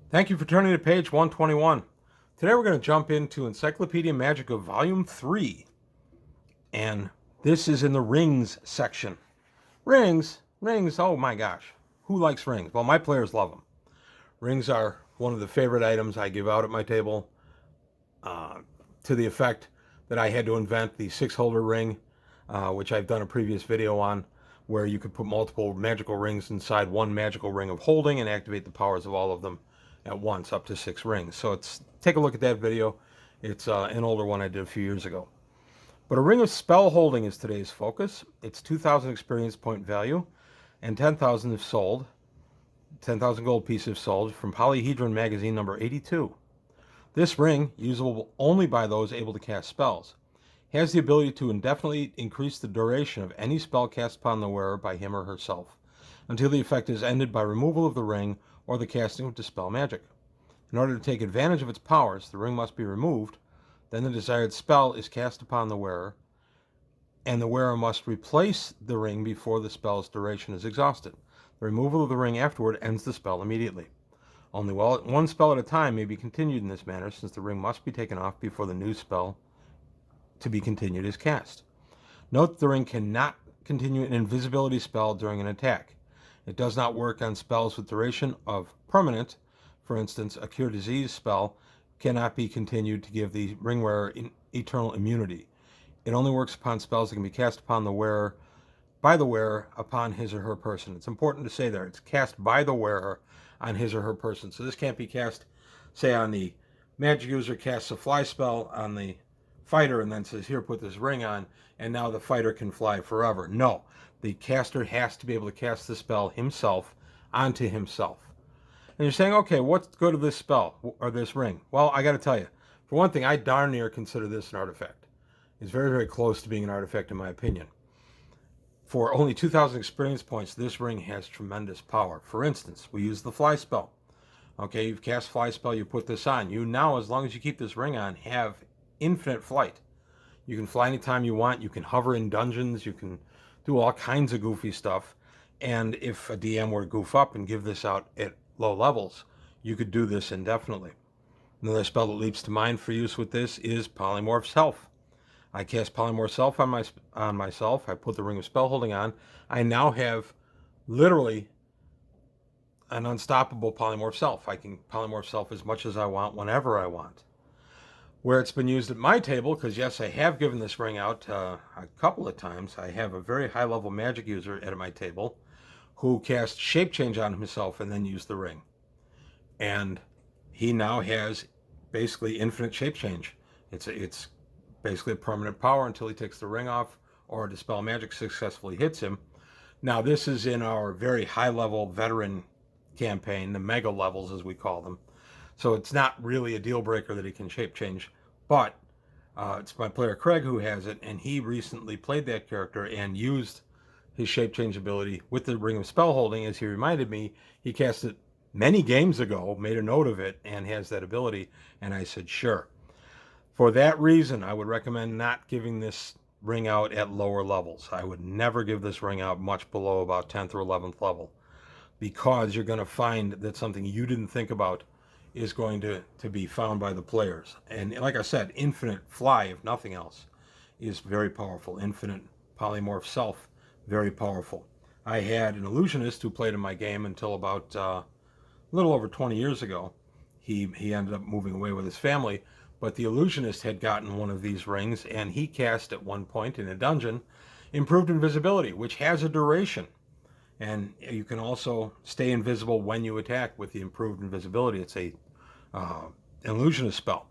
Thank you for turning to page 121. Today we're going to jump into Encyclopedia Magica Volume 3. And this is in the rings section. Rings? Rings, oh my gosh. Who likes rings? Well, my players love them. Rings are one of the favorite items I give out at my table, to the effect that I had to invent the six-holder ring, which I've done a previous video on, where you could put multiple magical rings inside one magical ring of holding and activate the powers of all of them at once, up to 6 rings. So take a look at that video. It's an older one I did a few years ago. But a ring of spell holding is today's focus. It's 2,000 experience point value and 10,000 if sold. 10,000 gold pieces if sold from Polyhedron magazine number 82. This ring, usable only by those able to cast spells, has the ability to indefinitely increase the duration of any spell cast upon the wearer by him or herself, until the effect is ended by removal of the ring or the casting of dispel magic. In order to take advantage of its powers, the ring must be removed, then the desired spell is cast upon the wearer, and the wearer must replace the ring before the spell's duration is exhausted. The removal of the ring afterward ends the spell immediately. Only one spell at a time may be continued in this manner, since the ring must be taken off before the new spell to be continued is cast. Note that the ring cannot continue an invisibility spell during an attack. It does not work on spells with duration of permanent. For instance, a cure disease spell cannot be continued to give the ring wearer eternal immunity. It only works upon spells that can be cast upon the wearer by the wearer upon his or her person. It's important to say there, it's cast by the wearer on his or her person. So this can't be cast, say, on the magic user casts a fly spell on the fighter and then says, here, put this ring on, and now the fighter can fly forever. No, the caster has to be able to cast the spell himself onto himself. And you're saying, okay, what's good of this spell or this ring? Well, I got to tell you, for one thing, I darn near consider this an artifact. It's very, very close to being an artifact in my opinion. For only 2,000 experience points, this ring has tremendous power. For instance, we use the fly spell. Okay, you've cast fly spell, you put this on. You now, as long as you keep this ring on, have infinite flight. You can fly anytime you want. You can hover in dungeons. You can do all kinds of goofy stuff. And if a DM were to goof up and give this out at low levels, you could do this indefinitely. Another spell that leaps to mind for use with this is Polymorph Self. I cast Polymorph Self on myself. I put the Ring of Spell Holding on. I now have literally an unstoppable Polymorph Self. I can Polymorph Self as much as I want, whenever I want. Where it's been used at my table, because yes, I have given this ring out a couple of times. I have a very high-level magic user at my table who cast Shape Change on himself and then used the ring. And he now has basically infinite Shape Change. It's basically a permanent power until he takes the ring off or Dispel Magic successfully hits him. Now, this is in our very high-level veteran campaign, the mega levels as we call them. So it's not really a deal breaker that he can shape change, but it's my player Craig who has it, and he recently played that character and used his shape change ability with the Ring of Spell Holding. As he reminded me, he cast it many games ago, made a note of it, and has that ability. And I said, sure. For that reason, I would recommend not giving this ring out at lower levels. I would never give this ring out much below about 10th or 11th level, because you're going to find that something you didn't think about is going to be found by the players. And like I said, infinite fly, if nothing else, is very powerful. Infinite Polymorph Self, very powerful. I had an illusionist who played in my game until about a little over 20 years ago. He ended up moving away with his family, but the illusionist had gotten one of these rings, and he cast at one point in a dungeon Improved Invisibility, which has a duration. And you can also stay invisible when you attack with the Improved Invisibility. It's a illusionist spell.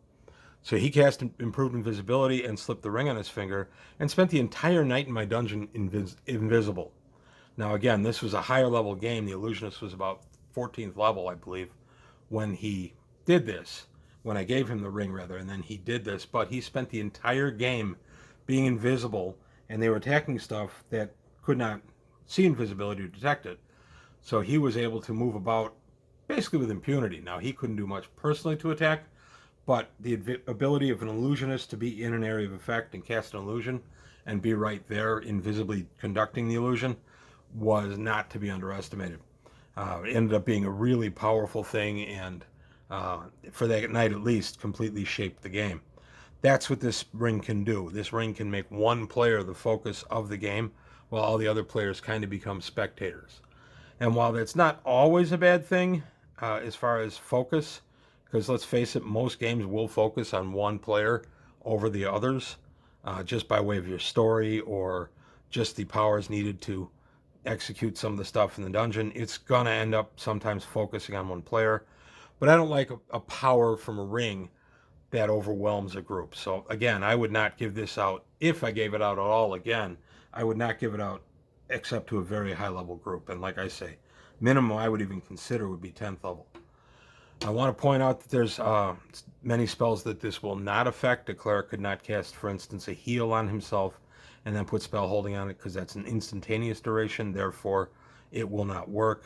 So he cast Improved Invisibility and slipped the ring on his finger and spent the entire night in my dungeon invisible. Now again, this was a higher level game. The illusionist was about 14th level, I believe, when he did this. When I gave him the ring, rather, and then he did this. But he spent the entire game being invisible, and they were attacking stuff that could not see invisibility to detect it. So he was able to move about basically with impunity. Now, he couldn't do much personally to attack, but the ability of an illusionist to be in an area of effect and cast an illusion and be right there invisibly conducting the illusion was not to be underestimated. It ended up being a really powerful thing, and for that night at least, completely shape the game. That's what this ring can do. This ring can make one player the focus of the game, while all the other players kind of become spectators. And while that's not always a bad thing as far as focus, because let's face it, most games will focus on one player over the others, just by way of your story or just the powers needed to execute some of the stuff in the dungeon. It's gonna end up sometimes focusing on one player. But I don't like a power from a ring that overwhelms a group. So again, I would not give this out. If I gave it out at all again, I would not give it out except to a very high level group. And like I say, minimum I would even consider would be 10th level. I want to point out that there's many spells that this will not affect. A cleric could not cast, for instance, a heal on himself and then put spell holding on it, because that's an instantaneous duration. Therefore, it will not work.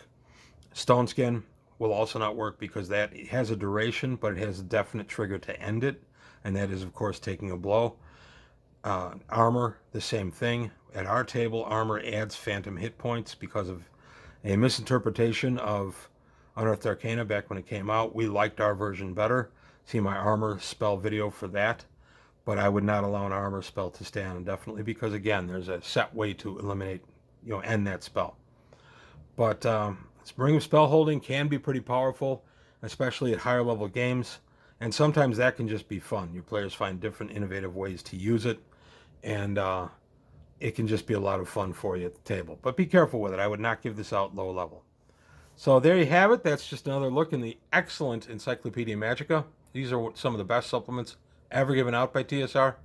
Stone Skin will also not work because that has a duration, but it has a definite trigger to end it, and that is, of course, taking a blow. Armor, the same thing. At our table, armor adds phantom hit points because of a misinterpretation of Unearthed Arcana back when it came out. We liked our version better. See my armor spell video for that. But I would not allow an armor spell to stay on indefinitely because, again, there's a set way to eliminate, end that spell. But Ring of Spell Holding can be pretty powerful, especially at higher level games. And sometimes that can just be fun. Your players find different innovative ways to use it. And it can just be a lot of fun for you at the table. But be careful with it. I would not give this out low level. So there you have it. That's just another look in the excellent Encyclopedia Magica. These are some of the best supplements ever given out by TSR.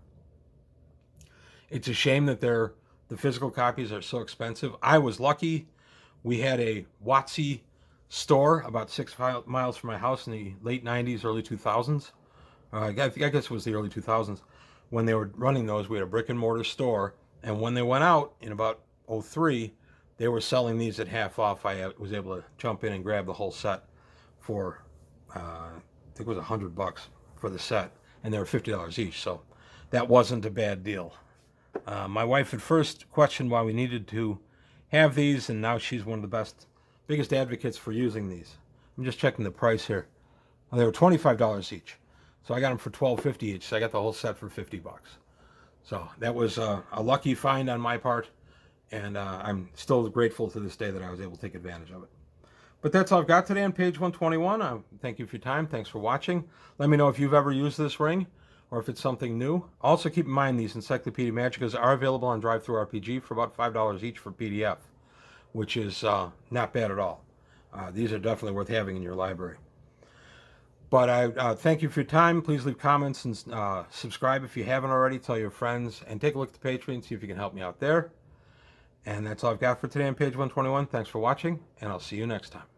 It's a shame that the physical copies are so expensive. I was lucky. We had a WotC store about 6 miles from my house in the late 90s, early 2000s. I guess it was the early 2000s. When they were running those, we had a brick and mortar store. And when they went out in about 03, they were selling these at half off. I was able to jump in and grab the whole set for, I think it was $100 for the set. And they were $50 each. So that wasn't a bad deal. My wife at first questioned why we needed to have these, and now she's one of the biggest advocates for using these. I'm just checking the price here. Well, they were $25 each, so I got them for $12.50 each. So I got the whole set for $50. So that was a lucky find on my part, and I'm still grateful to this day that I was able to take advantage of it. But that's all I've got today on page 121. Thank you for your time. Thanks for watching. Let me know if you've ever used this ring, or if it's something new. Also keep in mind these Encyclopedia Magicas are available on DriveThruRPG for about $5 each for PDF, which is not bad at all. These are definitely worth having in your library. But I thank you for your time. Please leave comments and subscribe if you haven't already. Tell your friends, and take a look at the Patreon, see if you can help me out there. And that's all I've got for today on page 121. Thanks for watching, and I'll see you next time.